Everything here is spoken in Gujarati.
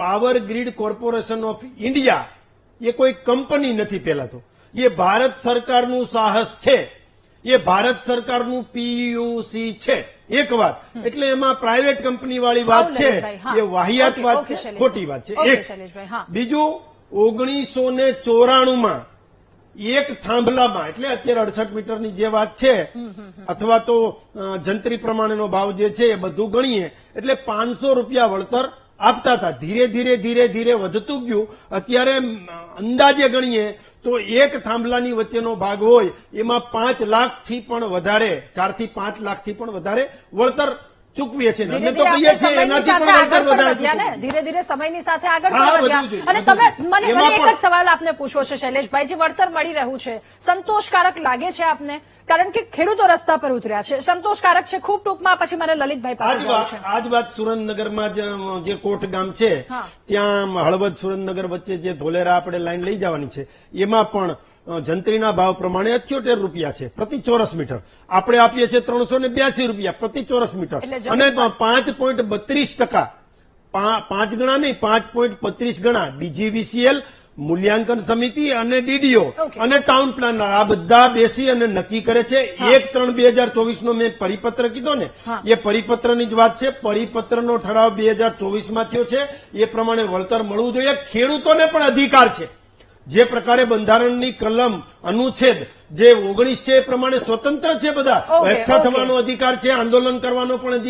Power grid corporation of India એ કોઈ કંપની નથી. પહેલા તો એ ભારત સરકારનું સાહસ છે, એ ભારત સરકારનું પીયુસી છે. એક વાત એટલે એમાં પ્રાઇવેટ કંપની વાળી વાત છે એ વાહિયાત વાત છે, ખોટી વાત છે. એક બીજું 1994માં એક થાંભલામાં એટલે અત્યારે 68 મીટરની જે વાત છે અથવા તો જંત્રી પ્રમાણેનો ભાવ જે છે એ બધું ગણીએ એટલે 500 રૂપિયા વળતર આપતા હતા. ધીરે ધીરે ધીરે ધીરે વધતું ગયું. અત્યારે અંદાજે ગણીએ તો એક થાંભલાની વચ્ચેનો ભાગ હોય એમાં 5 લાખથી પણ વધારે, 4 થી 5 લાખથી પણ વધારે વળતર ચૂકવીએ છીએ. અમે તો કહીએ છીએ એનાથી પણ વળતર વધારે ધીરે ધીરે સમયની સાથે આગળ વધ્યા. અને તમે મને એક જ સવાલ આપને પૂછવો છે શૈલેષભાઈ, જે વળતર મળી રહ્યું છે સંતોષકારક લાગે છે આપને? કારણ કે ખેડૂતો રસ્તા પર ઉતર્યા છે, સંતોષકારક છે? ખૂબ ટૂંકમાં પછી મને લલિતભાઈ પાસે આજ વાત સુરેન્દ્રનગરમાં જે કોટ ગામ છે ત્યાં હળવદ સુરેન્દ્રનગર વચ્ચે જે ધોલેરા આપણે લાઈન લઈ જવાની છે એમાં પણ જંત્રીના ભાવ પ્રમાણે 78 રૂપિયા છે પ્રતિ ચોરસ મીટર. આપણે આપીએ છીએ 382 રૂપિયા પ્રતિ ચોરસ મીટર અને 5.32%, 5 ગણા નહીં 5.32 ગણા ડીજીવીસીએલ, મૂલ્યાંકન સમિતિ અને ડીડીઓ અને ટાઉન પ્લાનર આ બધા બેસી અને નક્કી કરે છે. 1/3/2024 નો મેં પરિપત્ર કીધો ને એ પરિપત્રની જ વાત છે. પરિપત્રનો ઠરાવ 2024માં થયો છે. એ પ્રમાણે વળતર મળવું જોઈએ. ખેડૂતોને પણ અધિકાર છે. જે પ્રકારે બંધારણની કલમ અનુચ્છેદ જે 19 છે એ પ્રમાણે સ્વતંત્ર છે, બધા એકઠા થવાનો અધિકાર છે, આંદોલન કરવાનો પણ અધિકાર